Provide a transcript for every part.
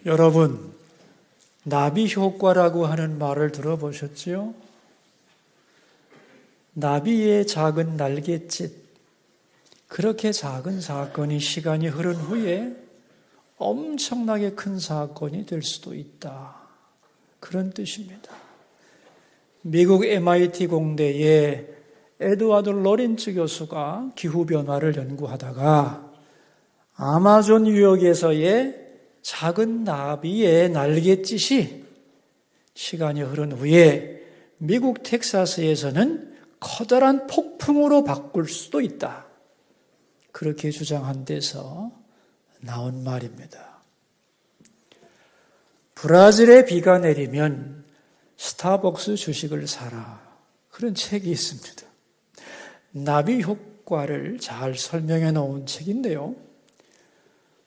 여러분, 나비 효과라고 하는 말을 들어보셨지요? 나비의 작은 날갯짓, 그렇게 작은 사건이 시간이 흐른 후에 엄청나게 큰 사건이 될 수도 있다. 그런 뜻입니다. 미국 MIT 공대의 에드와드 로렌츠 교수가 기후변화를 연구하다가 아마존 유역에서의 작은 나비의 날갯짓이 시간이 흐른 후에 미국 텍사스에서는 커다란 폭풍으로 바꿀 수도 있다. 그렇게 주장한 데서 나온 말입니다. 브라질에 비가 내리면 스타벅스 주식을 사라. 그런 책이 있습니다. 나비 효과를 잘 설명해 놓은 책인데요.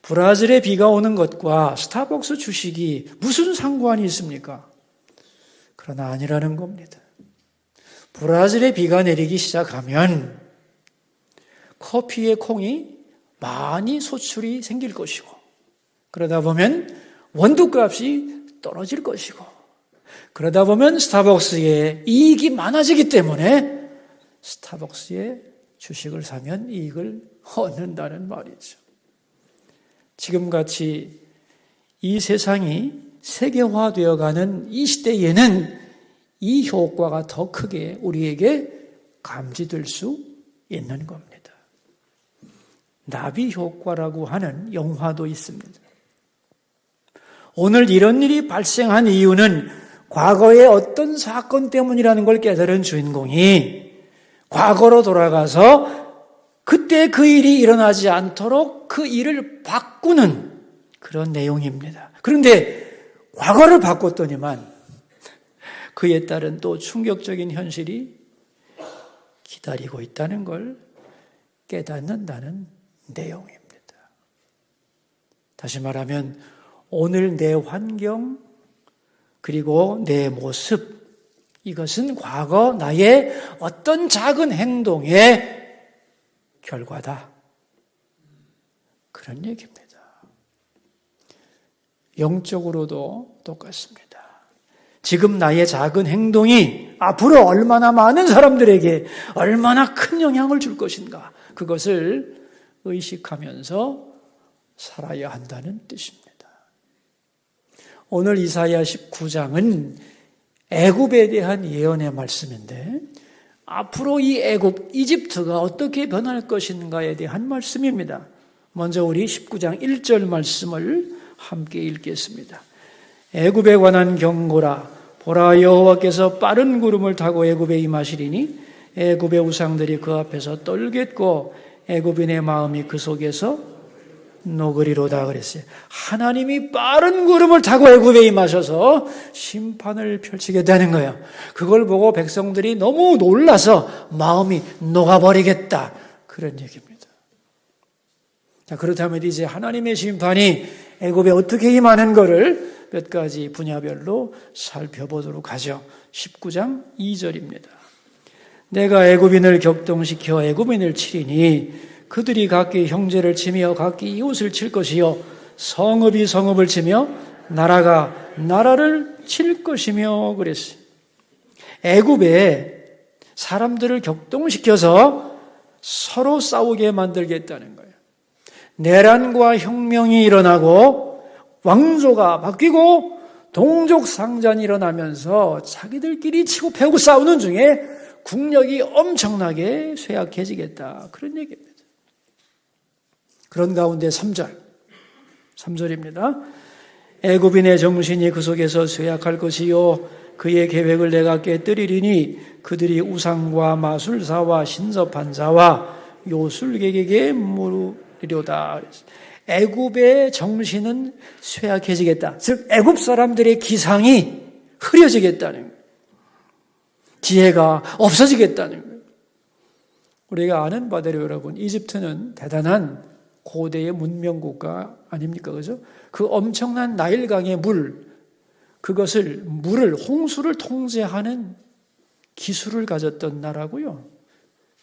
브라질에 비가 오는 것과 스타벅스 주식이 무슨 상관이 있습니까? 그러나 아니라는 겁니다. 브라질에 비가 내리기 시작하면 커피의 콩이 많이 소출이 생길 것이고, 그러다 보면 원두값이 떨어질 것이고, 그러다 보면 스타벅스의 이익이 많아지기 때문에 스타벅스의 주식을 사면 이익을 얻는다는 말이죠. 지금같이 이 세상이 세계화되어가는 이 시대에는 이 효과가 더 크게 우리에게 감지될 수 있는 겁니다. 나비 효과라고 하는 영화도 있습니다. 오늘 이런 일이 발생한 이유는 과거의 어떤 사건 때문이라는 걸 깨달은 주인공이 과거로 돌아가서 그때 그 일이 일어나지 않도록 그 일을 바꾸는 그런 내용입니다. 그런데 과거를 바꿨더니만 그에 따른 또 충격적인 현실이 기다리고 있다는 걸 깨닫는다는 내용입니다. 다시 말하면 오늘 내 환경 그리고 내 모습, 이것은 과거 나의 어떤 작은 행동의 결과다. 그런 얘기입니다. 영적으로도 똑같습니다. 지금 나의 작은 행동이 앞으로 얼마나 많은 사람들에게 얼마나 큰 영향을 줄 것인가, 그것을 의식하면서 살아야 한다는 뜻입니다. 오늘 이사야 19장은 애굽에 대한 예언의 말씀인데, 앞으로 이 애굽, 이집트가 어떻게 변할 것인가에 대한 말씀입니다. 먼저 우리 19장 1절 말씀을 함께 읽겠습니다. 애굽에 관한 경고라. 보라, 여호와께서 빠른 구름을 타고 애굽에 임하시리니 애굽의 우상들이 그 앞에서 떨겠고 애굽인의 마음이 그 속에서 녹으리로다 그랬어요. 하나님이 빠른 구름을 타고 애굽에 임하셔서 심판을 펼치겠다는 거예요. 그걸 보고 백성들이 너무 놀라서 마음이 녹아버리겠다, 그런 얘기입니다. 자, 그렇다면 이제 하나님의 심판이 애굽에 어떻게 임하는 것을 몇 가지 분야별로 살펴보도록 하죠. 19장 2절입니다. 내가 애굽인을 격동시켜 애굽인을 치리니 그들이 각기 형제를 치며 각기 이웃을 칠 것이요 성읍이 성읍을 치며 나라가 나라를 칠 것이며 그랬어요. 애굽에 사람들을 격동시켜서 서로 싸우게 만들겠다는 거예요. 내란과 혁명이 일어나고 왕조가 바뀌고 동족상잔이 일어나면서 자기들끼리 치고 패고 싸우는 중에 국력이 엄청나게 쇠약해지겠다, 그런 얘기입니다. 그런 가운데 3절입니다. 애굽인의 정신이 그 속에서 쇠약할 것이요 그의 계획을 내가 깨뜨리리니 그들이 우상과 마술사와 신섭한 자와 요술객에게 물으리로다. 애굽의 정신은 쇠약해지겠다. 즉 애굽 사람들의 기상이 흐려지겠다는 거예요. 지혜가 없어지겠다는 거예요. 우리가 아는 바대로 여러분, 이집트는 대단한 고대의 문명국가 아닙니까? 그죠? 그 엄청난 나일강의 물을 홍수를 통제하는 기술을 가졌던 나라고요.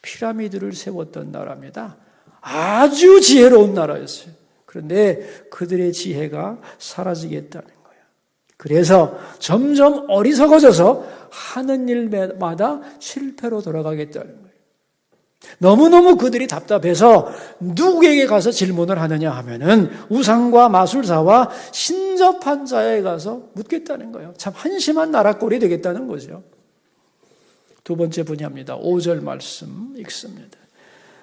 피라미드를 세웠던 나라입니다. 아주 지혜로운 나라였어요. 그런데 그들의 지혜가 사라지겠다는 거예요. 그래서 점점 어리석어져서 하는 일마다 실패로 돌아가겠다는 거예요. 너무너무 그들이 답답해서 누구에게 가서 질문을 하느냐 하면은 우상과 마술사와 신접한 자에 가서 묻겠다는 거예요. 참 한심한 나라꼴이 되겠다는 거죠. 두 번째 분야입니다. 5절 말씀 읽습니다.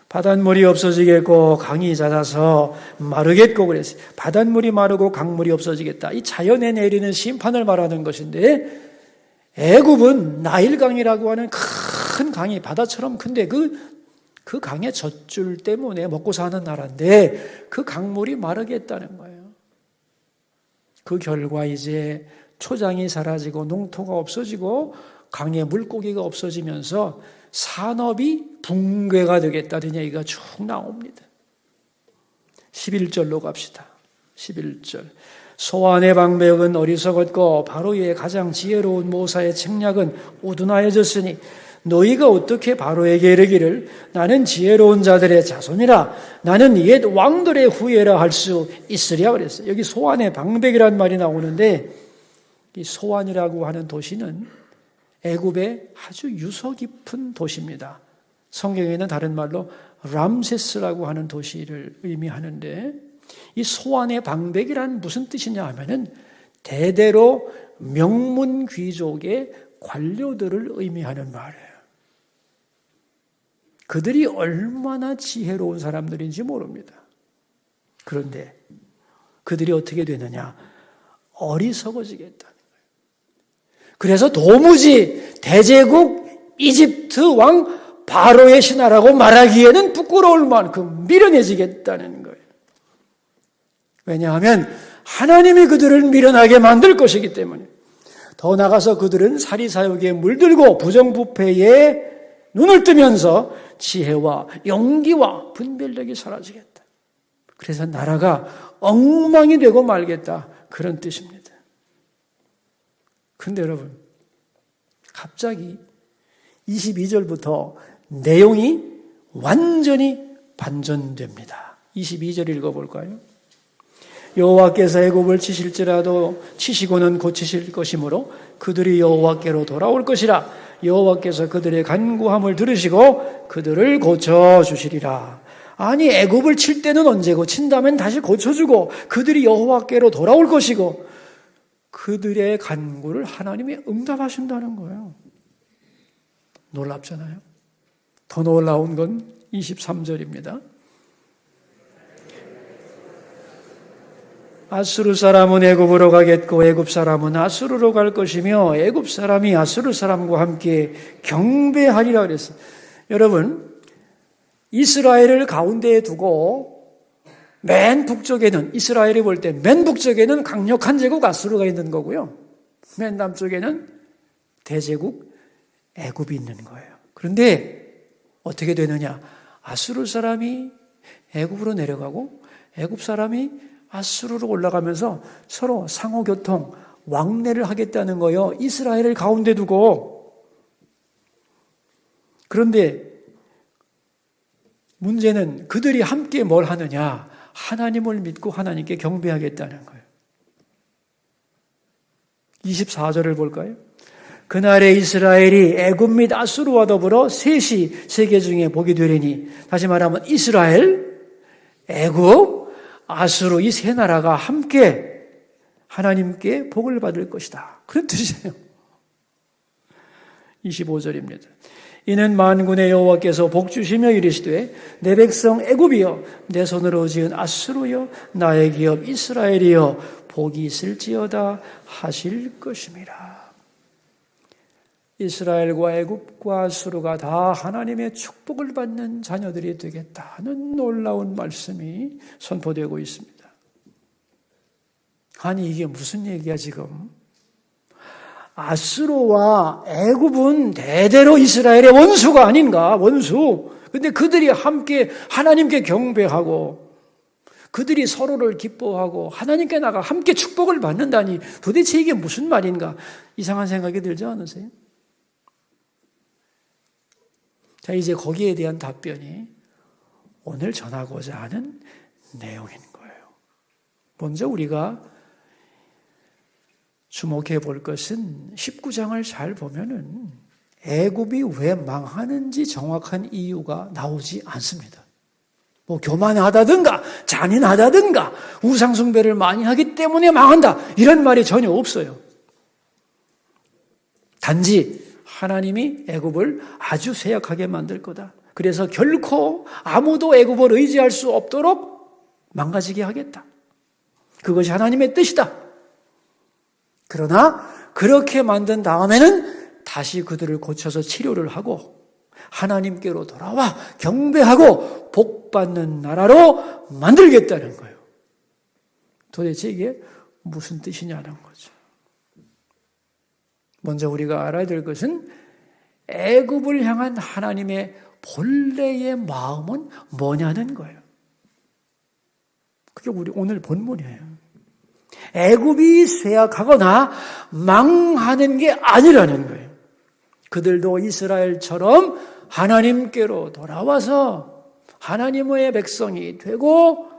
바닷물이 없어지겠고 강이 잦아서 마르겠고 그랬어요. 바닷물이 마르고 강물이 없어지겠다. 이 자연에 내리는 심판을 말하는 것인데 애굽은 나일강이라고 하는 큰 강이 바다처럼 큰데 그 강의 젖줄 때문에 먹고 사는 나라인데 그 강물이 마르겠다는 거예요. 그 결과 이제 초장이 사라지고 농토가 없어지고 강에 물고기가 없어지면서 산업이 붕괴가 되겠다는 얘기가 쭉 나옵니다. 11절로 갑시다. 11절. 소환의 방백은 어리석었고 바로의 가장 지혜로운 모사의 책략은 우둔하여졌으니 너희가 어떻게 바로에게 이르기를 나는 지혜로운 자들의 자손이라 나는 옛 왕들의 후예라 할 수 있으랴 그랬어요. 여기 소환의 방백이라는 말이 나오는데 이 소환이라고 하는 도시는 애굽의 아주 유서 깊은 도시입니다. 성경에는 다른 말로 람세스라고 하는 도시를 의미하는데 이 소환의 방백이란 무슨 뜻이냐 하면은 대대로 명문 귀족의 관료들을 의미하는 말이에요. 그들이 얼마나 지혜로운 사람들인지 모릅니다. 그런데 그들이 어떻게 되느냐? 어리석어지겠다는 거예요. 그래서 도무지 대제국 이집트 왕 바로의 신하라고 말하기에는 부끄러울 만큼 미련해지겠다는 거예요. 왜냐하면 하나님이 그들을 미련하게 만들 것이기 때문에. 더 나가서 그들은 사리사욕에 물들고 부정부패에 눈을 뜨면서 지혜와 용기와 분별력이 사라지겠다. 그래서 나라가 엉망이 되고 말겠다. 그런 뜻입니다. 그런데 여러분, 갑자기 22절부터 내용이 완전히 반전됩니다. 22절 읽어볼까요? 여호와께서 애굽을 치실지라도 치시고는 고치실 것이므로 그들이 여호와께로 돌아올 것이라. 여호와께서 그들의 간구함을 들으시고 그들을 고쳐주시리라. 아니 애굽을 칠 때는 언제고 친다면 다시 고쳐주고 그들이 여호와께로 돌아올 것이고 그들의 간구를 하나님이 응답하신다는 거예요. 놀랍잖아요. 더 놀라운 건 23절입니다. 아수르 사람은 애굽으로 가겠고 애굽 사람은 아수르로 갈 것이며 애굽 사람이 아수르 사람과 함께 경배하리라 그랬어요. 여러분, 이스라엘을 가운데에 두고 맨 북쪽에는 이스라엘이 볼 때 맨 북쪽에는 강력한 제국 아수르가 있는 거고요. 맨 남쪽에는 대제국 애굽이 있는 거예요. 그런데 어떻게 되느냐? 아수르 사람이 애굽으로 내려가고 애굽 사람이 아수르로 올라가면서 서로 상호교통, 왕래를 하겠다는 거예요. 이스라엘을 가운데 두고. 그런데 문제는 그들이 함께 뭘 하느냐? 하나님을 믿고 하나님께 경배하겠다는 거예요. 24절을 볼까요? 그날에 이스라엘이 애굽 및 아수르와 더불어 셋이 세계 중에 복이 되리니, 다시 말하면 이스라엘, 애굽, 아수르 이 세 나라가 함께 하나님께 복을 받을 것이다. 그런 뜻이에요. 25절입니다. 이는 만군의 여호와께서 복 주시며 이르시되 내 백성 애굽이여 내 손으로 지은 아수르여 나의 기업 이스라엘이여 복이 있을지어다 하실 것임이라. 이스라엘과 애굽과 아수르가 다 하나님의 축복을 받는 자녀들이 되겠다는 놀라운 말씀이 선포되고 있습니다. 아니 이게 무슨 얘기야 지금? 아수르와 애굽은 대대로 이스라엘의 원수가 아닌가? 원수. 근데 그들이 함께 하나님께 경배하고 그들이 서로를 기뻐하고 하나님께 나가 함께 축복을 받는다니 도대체 이게 무슨 말인가? 이상한 생각이 들지 않으세요? 자, 이제 거기에 대한 답변이 오늘 전하고자 하는 내용인 거예요. 먼저 우리가 주목해 볼 것은 19장을 잘 보면은 애굽이 왜 망하는지 정확한 이유가 나오지 않습니다. 뭐 교만하다든가 잔인하다든가 우상숭배를 많이 하기 때문에 망한다 이런 말이 전혀 없어요. 단지 하나님이 애굽을 아주 쇠약하게 만들 거다. 그래서 결코 아무도 애굽을 의지할 수 없도록 망가지게 하겠다. 그것이 하나님의 뜻이다. 그러나 그렇게 만든 다음에는 다시 그들을 고쳐서 치료를 하고 하나님께로 돌아와 경배하고 복받는 나라로 만들겠다는 거예요. 도대체 이게 무슨 뜻이냐는 거죠. 먼저 우리가 알아야 될 것은 애굽을 향한 하나님의 본래의 마음은 뭐냐는 거예요. 그게 우리 오늘 본문이에요. 애굽이 쇠약하거나 망하는 게 아니라는 거예요. 그들도 이스라엘처럼 하나님께로 돌아와서 하나님의 백성이 되고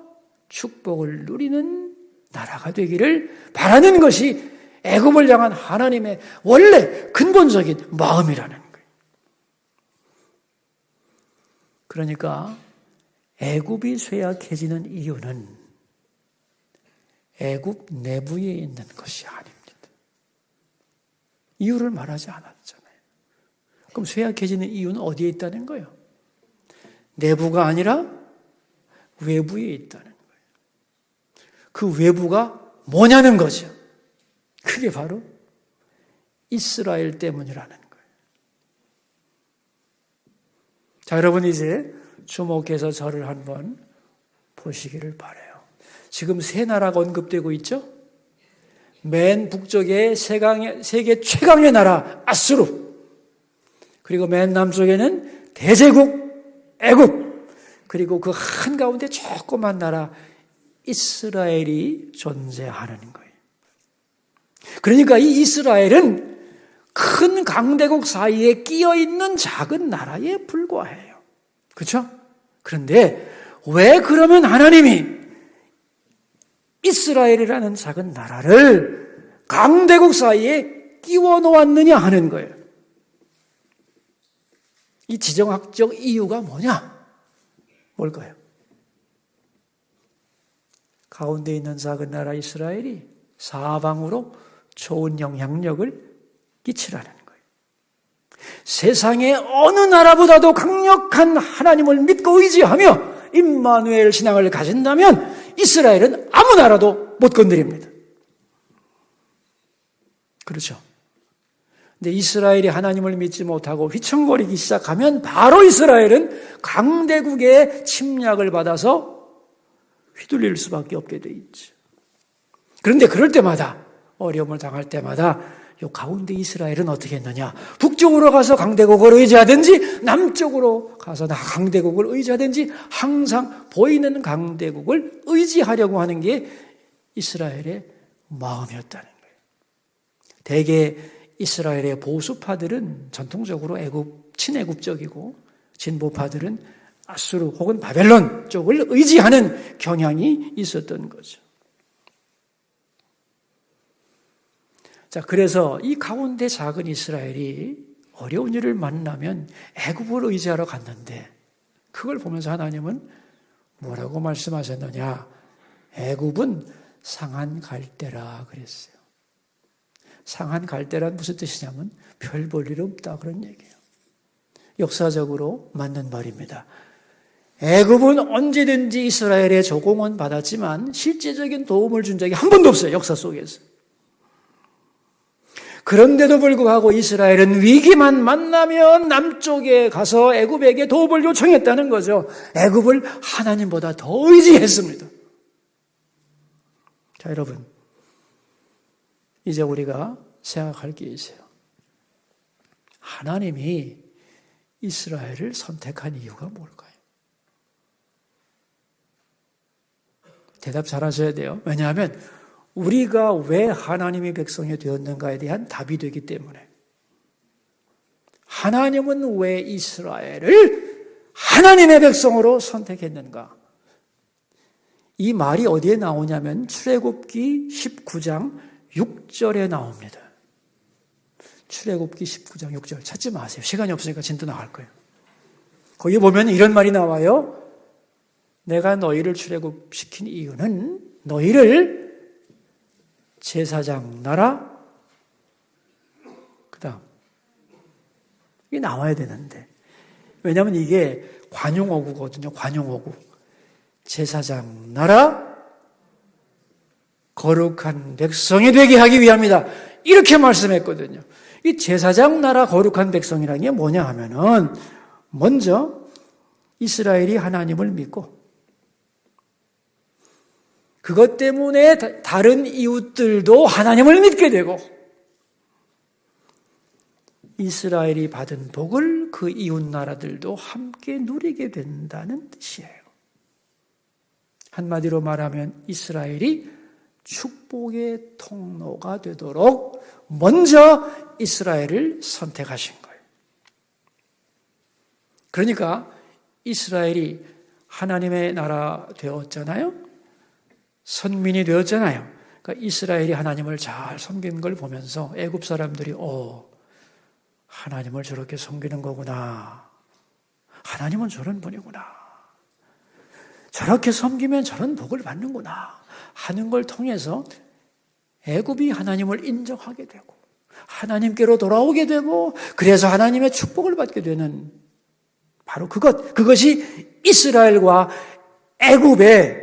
축복을 누리는 나라가 되기를 바라는 것이 애굽을 향한 하나님의 원래 근본적인 마음이라는 거예요. 그러니까 애굽이 쇠약해지는 이유는 애굽 내부에 있는 것이 아닙니다. 이유를 말하지 않았잖아요. 그럼 쇠약해지는 이유는 어디에 있다는 거예요? 내부가 아니라 외부에 있다는 거예요. 그 외부가 뭐냐는 거죠. 그게 바로 이스라엘 때문이라는 거예요. 자, 여러분 이제 주목해서 저를 한번 보시기를 바라요. 지금 세 나라가 언급되고 있죠? 맨 북쪽에 세계 최강의 나라 아수르, 그리고 맨 남쪽에는 대제국 애굽, 그리고 그 한가운데 조그만 나라 이스라엘이 존재하는 거예요. 그러니까 이 이스라엘은 큰 강대국 사이에 끼어 있는 작은 나라에 불과해요. 그렇죠? 그런데 왜 그러면 하나님이 이스라엘이라는 작은 나라를 강대국 사이에 끼워 놓았느냐 하는 거예요. 이 지정학적 이유가 뭐냐? 뭘까요? 가운데 있는 작은 나라 이스라엘이 사방으로 좋은 영향력을 끼치라는 거예요. 세상의 어느 나라보다도 강력한 하나님을 믿고 의지하며 임마누엘 신앙을 가진다면 이스라엘은 아무 나라도 못 건드립니다. 그렇죠? 근데 이스라엘이 하나님을 믿지 못하고 휘청거리기 시작하면 바로 이스라엘은 강대국의 침략을 받아서 휘둘릴 수밖에 없게 돼 있죠. 그런데 그럴 때마다, 어려움을 당할 때마다 요 가운데 이스라엘은 어떻게 했느냐? 북쪽으로 가서 강대국을 의지하든지 남쪽으로 가서 강대국을 의지하든지 항상 보이는 강대국을 의지하려고 하는 게 이스라엘의 마음이었다는 거예요. 대개 이스라엘의 보수파들은 전통적으로 친애국적이고 진보파들은 아수르 혹은 바벨론 쪽을 의지하는 경향이 있었던 거죠. 자, 그래서 이 가운데 작은 이스라엘이 어려운 일을 만나면 애굽을 의지하러 갔는데 그걸 보면서 하나님은 뭐라고 말씀하셨느냐? 애굽은 상한 갈대라 그랬어요. 상한 갈대란 무슨 뜻이냐면 별 볼 일 없다 그런 얘기예요. 역사적으로 맞는 말입니다. 애굽은 언제든지 이스라엘의 조공은 받았지만 실제적인 도움을 준 적이 한 번도 없어요. 역사 속에서. 그런데도 불구하고 이스라엘은 위기만 만나면 남쪽에 가서 애굽에게 도움을 요청했다는 거죠. 애굽을 하나님보다 더 의지했습니다. 자, 여러분, 이제 우리가 생각할 게 있어요. 하나님이 이스라엘을 선택한 이유가 뭘까요? 대답 잘 하셔야 돼요. 왜냐하면 우리가 왜 하나님의 백성이 되었는가에 대한 답이 되기 때문에. 하나님은 왜 이스라엘을 하나님의 백성으로 선택했는가? 이 말이 어디에 나오냐면 출애굽기 19장 6절에 나옵니다. 출애굽기 19장 6절 찾지 마세요. 시간이 없으니까 진도 나갈 거예요. 거기 보면 이런 말이 나와요. 내가 너희를 출애굽시킨 이유는 너희를 제사장 나라 그다음 이게 나와야 되는데 왜냐하면 이게 관용어구거든요. 관용어구. 제사장 나라 거룩한 백성이 되게 하기 위함이다. 이렇게 말씀했거든요. 이 제사장 나라 거룩한 백성이라는 게 뭐냐 하면은 먼저 이스라엘이 하나님을 믿고 그것 때문에 다른 이웃들도 하나님을 믿게 되고 이스라엘이 받은 복을 그 이웃 나라들도 함께 누리게 된다는 뜻이에요. 한마디로 말하면 이스라엘이 축복의 통로가 되도록 먼저 이스라엘을 선택하신 거예요. 그러니까 이스라엘이 하나님의 나라 되었잖아요. 선민이 되었잖아요. 그러니까 이스라엘이 하나님을 잘 섬기는 걸 보면서 애굽 사람들이 하나님을 저렇게 섬기는 거구나. 하나님은 저런 분이구나. 저렇게 섬기면 저런 복을 받는구나 하는 걸 통해서 애굽이 하나님을 인정하게 되고 하나님께로 돌아오게 되고 그래서 하나님의 축복을 받게 되는 바로 그것이 이스라엘과 애굽의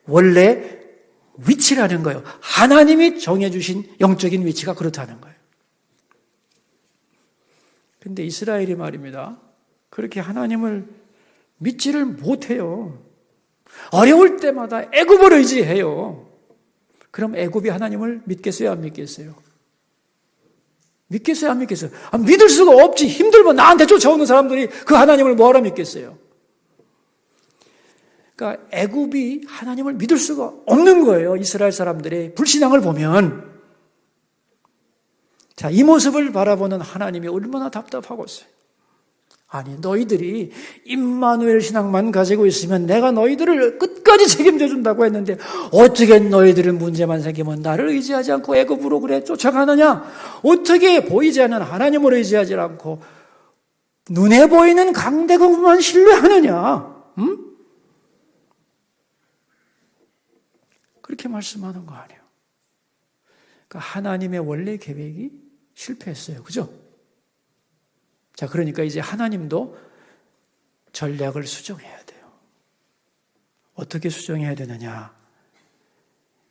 원래 위치라는 거예요. 하나님이 정해주신 영적인 위치가 그렇다는 거예요. 근데 이스라엘이 말입니다. 그렇게 하나님을 믿지를 못해요. 어려울 때마다 애굽을 의지해요. 그럼 애굽이 하나님을 믿겠어요? 안 믿겠어요? 믿겠어요? 안 믿겠어요? 믿을 수가 없지. 힘들면 나한테 쫓아오는 사람들이 그 하나님을 뭐하러 믿겠어요? 그러니까 애굽이 하나님을 믿을 수가 없는 거예요. 이스라엘 사람들의 불신앙을 보면. 자, 이 모습을 바라보는 하나님이 얼마나 답답하겠어요. 아니, 너희들이 임마누엘 신앙만 가지고 있으면 내가 너희들을 끝까지 책임져 준다고 했는데 어떻게 너희들은 문제만 생기면 나를 의지하지 않고 애굽으로 그래 쫓아가느냐? 어떻게 보이지 않는 하나님을 의지하지 않고 눈에 보이는 강대국만 신뢰하느냐? 응? 그렇게 말씀하는 거 아니에요. 그러니까 하나님의 원래 계획이 실패했어요. 그죠? 자, 그러니까 이제 하나님도 전략을 수정해야 돼요. 어떻게 수정해야 되느냐?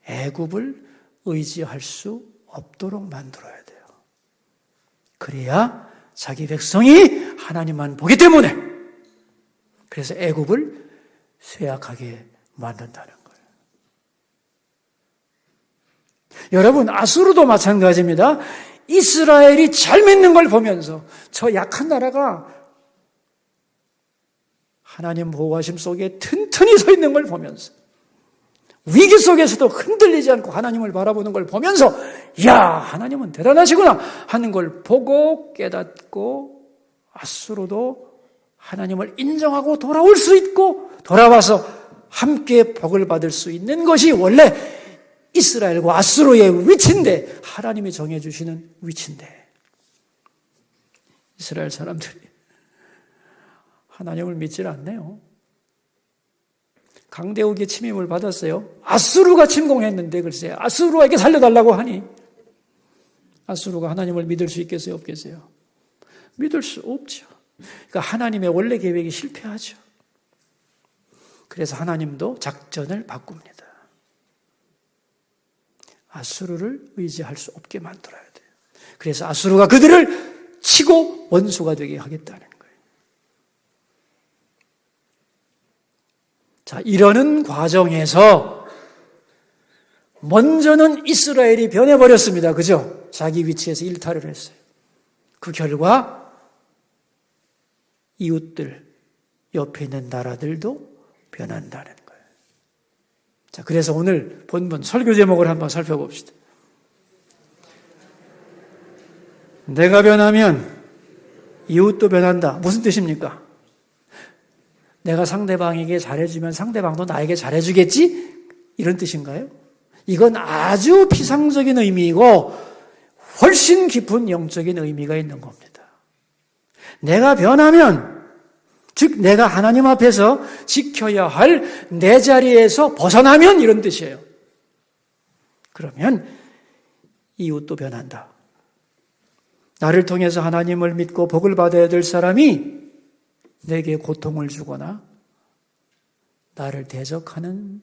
애굽을 의지할 수 없도록 만들어야 돼요. 그래야 자기 백성이 하나님만 보기 때문에 그래서 애굽을 쇠약하게 만든다는 거예요. 여러분, 아수르도 마찬가지입니다. 이스라엘이 잘 믿는 걸 보면서 저 약한 나라가 하나님 보호하심 속에 튼튼히 서 있는 걸 보면서 위기 속에서도 흔들리지 않고 하나님을 바라보는 걸 보면서 야, 하나님은 대단하시구나 하는 걸 보고 깨닫고 아수르도 하나님을 인정하고 돌아올 수 있고 돌아와서 함께 복을 받을 수 있는 것이 원래 이스라엘과 아수르의 위치인데 하나님이 정해주시는 위치인데 이스라엘 사람들이 하나님을 믿질 않네요. 강대국의 침입을 받았어요. 아수르가 침공했는데 글쎄 아수르에게 살려달라고 하니 아수르가 하나님을 믿을 수 있겠어요? 없겠어요? 믿을 수 없죠. 그러니까 하나님의 원래 계획이 실패하죠. 그래서 하나님도 작전을 바꿉니다. 아수르를 의지할 수 없게 만들어야 돼요. 그래서 아수르가 그들을 치고 원수가 되게 하겠다는 거예요. 자, 이러는 과정에서 먼저는 이스라엘이 변해버렸습니다. 그죠? 자기 위치에서 일탈을 했어요. 그 결과 이웃들, 옆에 있는 나라들도 변한다는 거예요. 자, 그래서 오늘 본문 설교 제목을 한번 살펴봅시다. 내가 변하면 이웃도 변한다. 무슨 뜻입니까? 내가 상대방에게 잘해주면 상대방도 나에게 잘해주겠지? 이런 뜻인가요? 이건 아주 피상적인 의미이고 훨씬 깊은 영적인 의미가 있는 겁니다. 내가 변하면, 즉 내가 하나님 앞에서 지켜야 할 내 자리에서 벗어나면 이런 뜻이에요. 그러면 이웃도 변한다. 나를 통해서 하나님을 믿고 복을 받아야 될 사람이 내게 고통을 주거나 나를 대적하는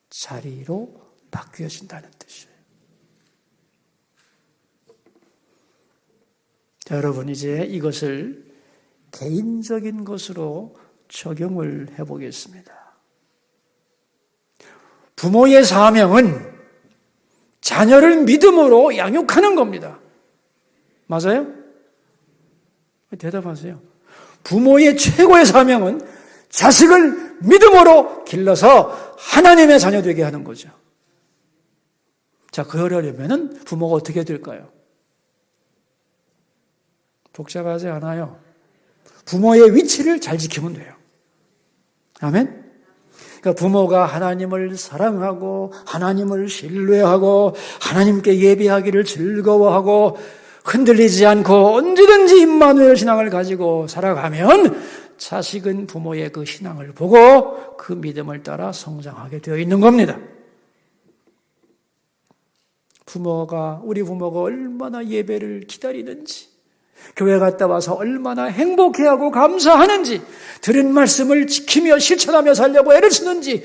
자리로 바뀌어진다는 뜻이에요. 자, 여러분 이제 이것을 개인적인 것으로 적용을 해보겠습니다. 부모의 사명은 자녀를 믿음으로 양육하는 겁니다. 맞아요? 대답하세요. 부모의 최고의 사명은 자식을 믿음으로 길러서 하나님의 자녀 되게 하는 거죠. 자, 그러려면 부모가 어떻게 될까요? 복잡하지 않아요. 부모의 위치를 잘 지키면 돼요. 아멘? 그러니까 부모가 하나님을 사랑하고 하나님을 신뢰하고 하나님께 예배하기를 즐거워하고 흔들리지 않고 언제든지 임마누엘 신앙을 가지고 살아가면 자식은 부모의 그 신앙을 보고 그 믿음을 따라 성장하게 되어 있는 겁니다. 우리 부모가 얼마나 예배를 기다리는지, 교회 갔다 와서 얼마나 행복해하고 감사하는지, 들은 말씀을 지키며 실천하며 살려고 애를 쓰는지,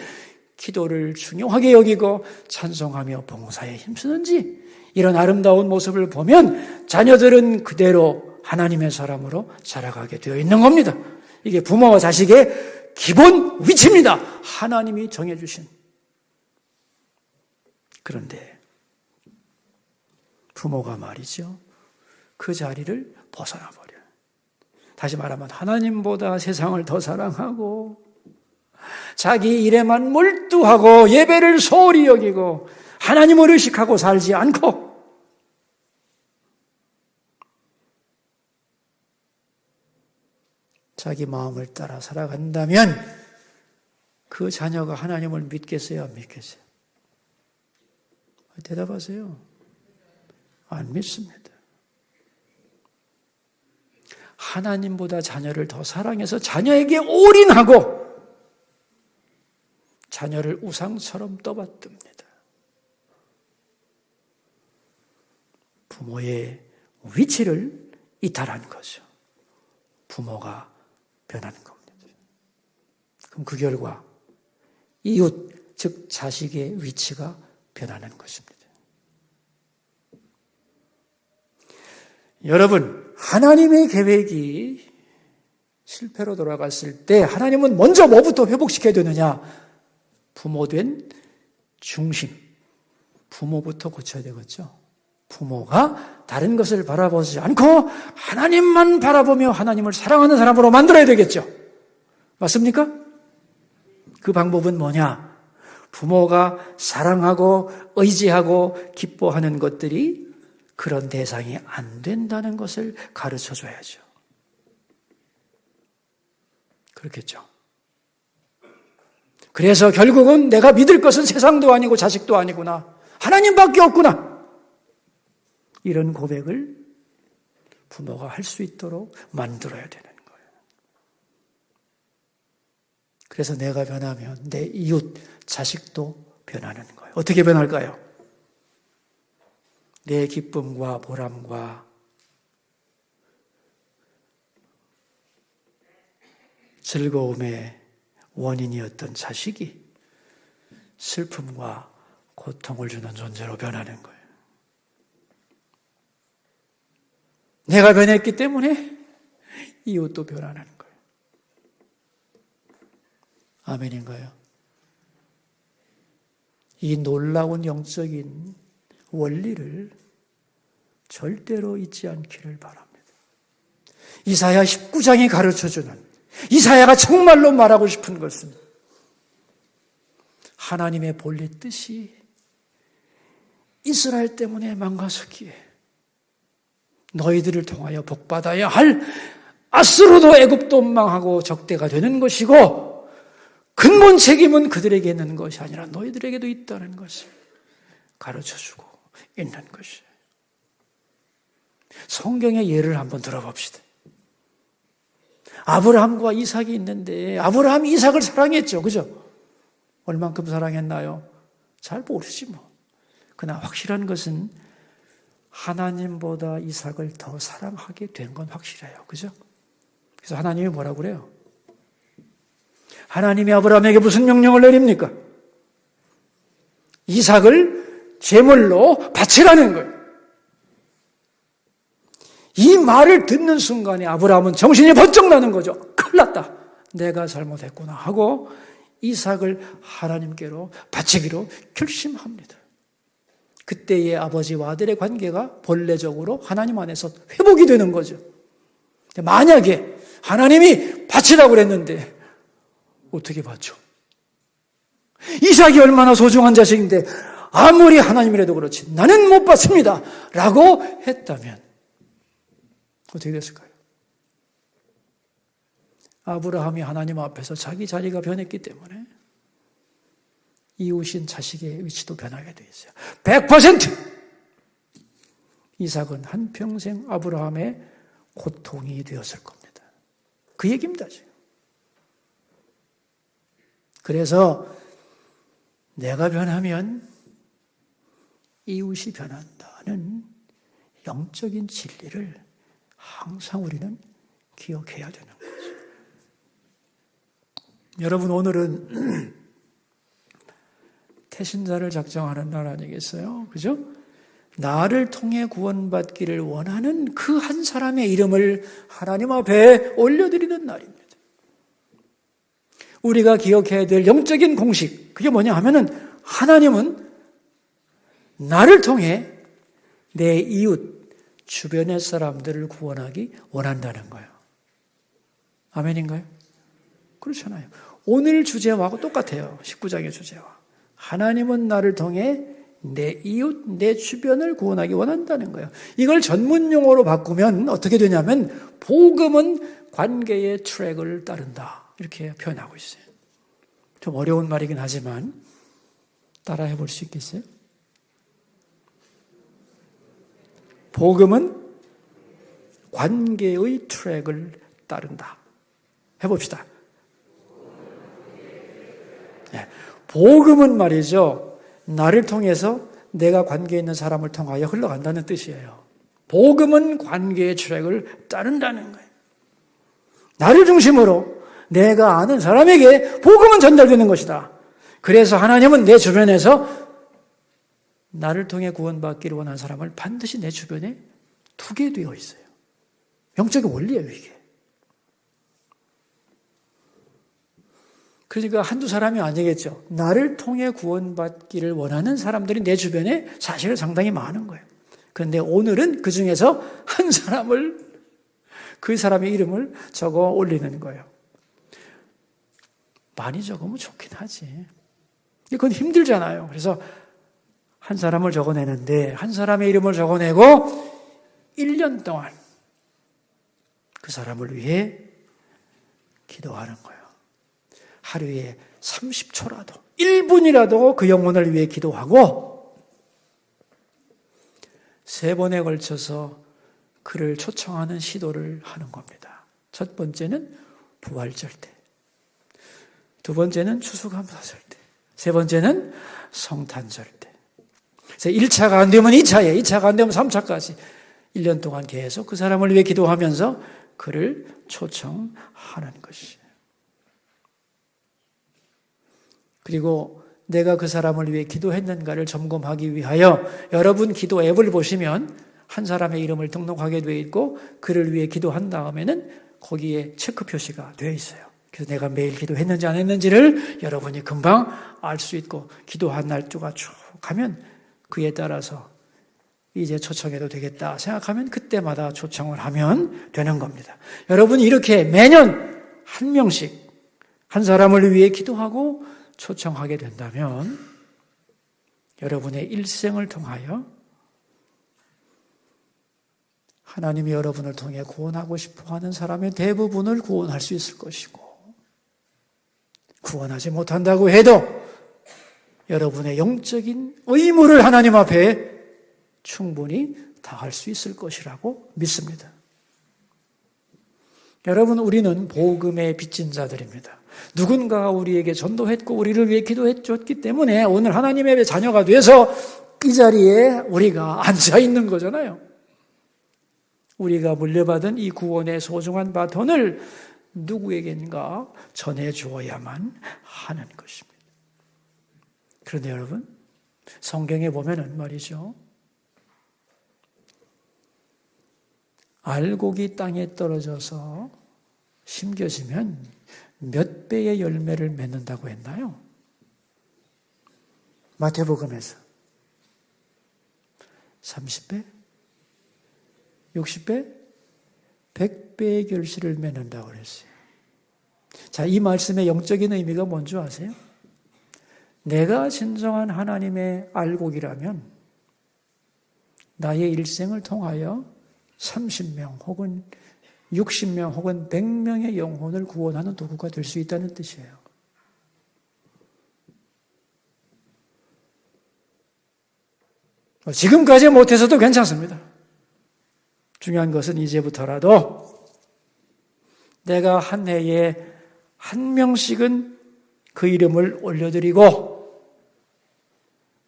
기도를 중요하게 여기고 찬송하며 봉사에 힘쓰는지, 이런 아름다운 모습을 보면 자녀들은 그대로 하나님의 사람으로 자라가게 되어 있는 겁니다. 이게 부모와 자식의 기본 위치입니다. 하나님이 정해주신. 그런데 부모가 말이죠, 그 자리를 벗어나 버려요. 다시 말하면 하나님보다 세상을 더 사랑하고 자기 일에만 몰두하고 예배를 소홀히 여기고 하나님을 의식하고 살지 않고 자기 마음을 따라 살아간다면 그 자녀가 하나님을 믿겠어요? 안 믿겠어요? 대답하세요. 안 믿습니다. 하나님보다 자녀를 더 사랑해서 자녀에게 올인하고 자녀를 우상처럼 떠받듭니다. 부모의 위치를 이탈한 거죠. 부모가 변하는 겁니다. 그럼 그 결과 이웃, 즉 자식의 위치가 변하는 것입니다. 여러분, 하나님의 계획이 실패로 돌아갔을 때 하나님은 먼저 뭐부터 회복시켜야 되느냐? 부모된 중심, 부모부터 고쳐야 되겠죠. 부모가 다른 것을 바라보지 않고 하나님만 바라보며 하나님을 사랑하는 사람으로 만들어야 되겠죠. 맞습니까? 그 방법은 뭐냐? 부모가 사랑하고 의지하고 기뻐하는 것들이 그런 대상이 안 된다는 것을 가르쳐 줘야죠. 그렇겠죠. 그래서 결국은 내가 믿을 것은 세상도 아니고 자식도 아니구나. 하나님밖에 없구나. 이런 고백을 부모가 할 수 있도록 만들어야 되는 거예요. 그래서 내가 변하면 내 이웃, 자식도 변하는 거예요. 어떻게 변할까요? 내 기쁨과 보람과 즐거움의 원인이었던 자식이 슬픔과 고통을 주는 존재로 변하는 거예요. 내가 변했기 때문에 이웃도 변하는 거예요. 아멘인가요? 이 놀라운 영적인 원리를 절대로 잊지 않기를 바랍니다. 이사야 19장이 가르쳐주는, 이사야가 정말로 말하고 싶은 것은 하나님의 본래 뜻이 이스라엘 때문에 망가졌기에 너희들을 통하여 복받아야 할 아스로도 애굽도 망하고 적대가 되는 것이고, 근본 책임은 그들에게 있는 것이 아니라 너희들에게도 있다는 것을 가르쳐주고 있는 것이에요. 성경의 예를 한번 들어봅시다. 아브라함과 이삭이 있는데 아브라함이 이삭을 사랑했죠. 그죠? 얼만큼 사랑했나요? 잘 모르지 뭐. 그러나 확실한 것은 하나님보다 이삭을 더 사랑하게 된 건 확실해요. 그죠? 그래서 하나님이 뭐라고 그래요? 하나님이 아브라함에게 무슨 명령을 내립니까? 이삭을 제물로 바치라는 거예요. 이 말을 듣는 순간에 아브라함은 정신이 번쩍 나는 거죠. 큰일 났다. 내가 잘못했구나 하고 이삭을 하나님께로 바치기로 결심합니다. 그때의 아버지와 아들의 관계가 본래적으로 하나님 안에서 회복이 되는 거죠. 만약에 하나님이 바치라고 그랬는데 어떻게 바쳐? 이삭이 얼마나 소중한 자식인데 아무리 하나님이라도 그렇지 나는 못 받습니다 라고 했다면 어떻게 됐을까요? 아브라함이 하나님 앞에서 자기 자리가 변했기 때문에 이웃인 자식의 위치도 변하게 되어 있어요. 100% 이삭은 한평생 아브라함의 고통이 되었을 겁니다. 그 얘기입니다, 지금. 그래서 내가 변하면 이웃이 변한다는 영적인 진리를 항상 우리는 기억해야 되는 거죠. 여러분, 오늘은 태신자를 작정하는 날 아니겠어요? 그죠? 나를 통해 구원받기를 원하는 그 한 사람의 이름을 하나님 앞에 올려드리는 날입니다. 우리가 기억해야 될 영적인 공식, 그게 뭐냐 하면은 하나님은 나를 통해 내 이웃, 주변의 사람들을 구원하기 원한다는 거예요. 아멘인가요? 그렇잖아요. 오늘 주제와도 똑같아요. 19장의 주제와. 하나님은 나를 통해 내 이웃, 내 주변을 구원하기 원한다는 거예요. 이걸 전문 용어로 바꾸면 어떻게 되냐면 복음은 관계의 트랙을 따른다. 이렇게 표현하고 있어요. 좀 어려운 말이긴 하지만 따라해 볼 수 있겠어요? 복음은 관계의 트랙을 따른다. 해봅시다. 네. 복음은 말이죠. 나를 통해서 내가 관계에 있는 사람을 통하여 흘러간다는 뜻이에요. 복음은 관계의 트랙을 따른다는 거예요. 나를 중심으로 내가 아는 사람에게 복음은 전달되는 것이다. 그래서 하나님은 내 주변에서 나를 통해 구원받기를 원하는 사람을 반드시 내 주변에 두게 되어 있어요. 영적인 원리예요, 이게. 그러니까 한두 사람이 아니겠죠. 나를 통해 구원받기를 원하는 사람들이 내 주변에 사실은 상당히 많은 거예요. 그런데 오늘은 그 중에서 한 사람을, 그 사람의 이름을 적어 올리는 거예요. 많이 적으면 좋긴 하지. 그건 힘들잖아요. 그래서 한 사람을 적어내는데 한 사람의 이름을 적어내고 1년 동안 그 사람을 위해 기도하는 거예요. 하루에 30초라도 1분이라도 그 영혼을 위해 기도하고 3번에 걸쳐서 그를 초청하는 시도를 하는 겁니다. 첫 번째는 부활절 때, 두 번째는 추수감사절 때, 세 번째는 성탄절 때. 그래서 1차가 안 되면 2차에, 2차가 안 되면 3차까지 1년 동안 계속 그 사람을 위해 기도하면서 그를 초청하는 것이에요. 그리고 내가 그 사람을 위해 기도했는가를 점검하기 위하여 여러분 기도 앱을 보시면 한 사람의 이름을 등록하게 되어 있고 그를 위해 기도한 다음에는 거기에 체크 표시가 되어 있어요. 그래서 내가 매일 기도했는지 안 했는지를 여러분이 금방 알 수 있고 기도한 날짜가 쭉 가면 그에 따라서 이제 초청해도 되겠다 생각하면 그때마다 초청을 하면 되는 겁니다. 여러분이 이렇게 매년 한 명씩 한 사람을 위해 기도하고 초청하게 된다면 여러분의 일생을 통하여 하나님이 여러분을 통해 구원하고 싶어하는 사람의 대부분을 구원할 수 있을 것이고 구원하지 못한다고 해도 여러분의 영적인 의무를 하나님 앞에 충분히 다할 수 있을 것이라고 믿습니다. 여러분, 우리는 복음의 빚진 자들입니다. 누군가가 우리에게 전도했고 우리를 위해 기도해줬기 때문에 오늘 하나님의 자녀가 돼서 이 자리에 우리가 앉아 있는 거잖아요. 우리가 물려받은 이 구원의 소중한 바톤을 누구에겐가 전해주어야만 하는 것입니다. 그런데 여러분, 성경에 보면은 말이죠, 알곡이 땅에 떨어져서 심겨지면 몇 배의 열매를 맺는다고 했나요? 마태복음에서 30배? 60배? 100배의 결실을 맺는다고 그랬어요. 자, 이 말씀의 영적인 의미가 뭔지 아세요? 내가 진정한 하나님의 알곡이라면 나의 일생을 통하여 30명 혹은 60명 혹은 100명의 영혼을 구원하는 도구가 될 수 있다는 뜻이에요. 지금까지 못해서도 괜찮습니다. 중요한 것은 이제부터라도 내가 한 해에 한 명씩은 그 이름을 올려드리고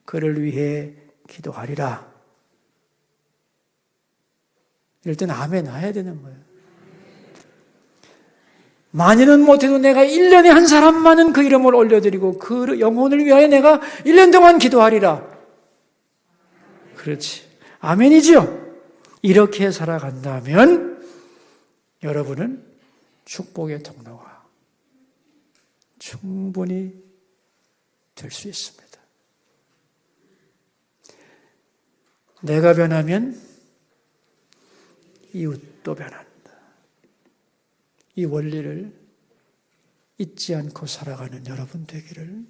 그를 위해 기도하리라. 이럴 때는 아멘 해야 되는 거예요. 많이는 못해도 내가 1년에 한 사람만은 그 이름을 올려드리고 그 영혼을 위하여 내가 1년 동안 기도하리라. 그렇지. 아멘이죠. 이렇게 살아간다면 여러분은 축복의 통로가 충분히 될 수 있습니다. 내가 변하면 이웃도 변한다. 이 원리를 잊지 않고 살아가는 여러분 되기를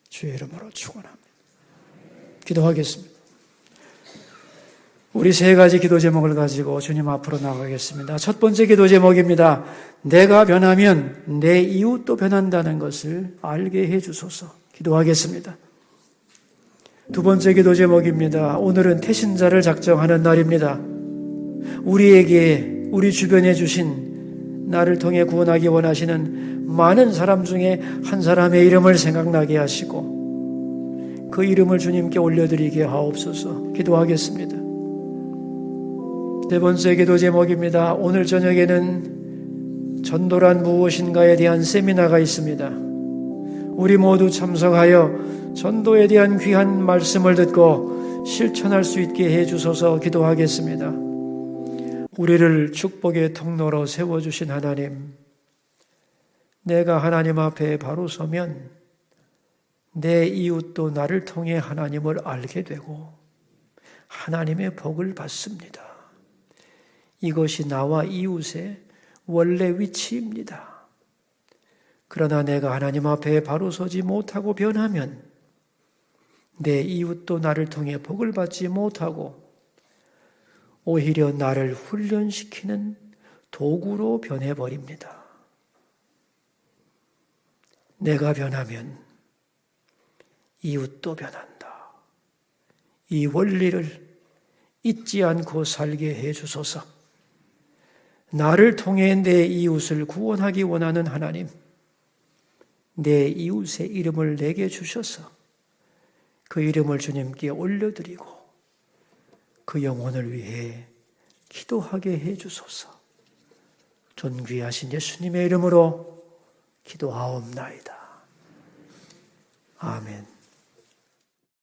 주의 이름으로 축원합니다. 기도하겠습니다. 우리 세 가지 기도 제목을 가지고 주님 앞으로 나가겠습니다. 첫 번째 기도 제목입니다. 내가 변하면 내 이웃도 변한다는 것을 알게 해 주소서. 기도하겠습니다. 두 번째 기도 제목입니다. 오늘은 태신자를 작정하는 날입니다. 우리에게 우리 주변에 주신 나를 통해 구원하기 원하시는 많은 사람 중에 한 사람의 이름을 생각나게 하시고 그 이름을 주님께 올려드리게 하옵소서. 기도하겠습니다. 네 번째 기도 제목입니다. 오늘 저녁에는 전도란 무엇인가에 대한 세미나가 있습니다. 우리 모두 참석하여 전도에 대한 귀한 말씀을 듣고 실천할 수 있게 해주소서. 기도하겠습니다. 우리를 축복의 통로로 세워주신 하나님, 내가 하나님 앞에 바로 서면 내 이웃도 나를 통해 하나님을 알게 되고 하나님의 복을 받습니다. 이것이 나와 이웃의 원래 위치입니다. 그러나 내가 하나님 앞에 바로 서지 못하고 변하면 내 이웃도 나를 통해 복을 받지 못하고 오히려 나를 훈련시키는 도구로 변해버립니다. 내가 변하면 이웃도 변한다. 이 원리를 잊지 않고 살게 해주소서. 나를 통해 내 이웃을 구원하기 원하는 하나님, 내 이웃의 이름을 내게 주셔서 그 이름을 주님께 올려드리고 그 영혼을 위해 기도하게 해주소서. 존귀하신 예수님의 이름으로 기도하옵나이다. 아멘.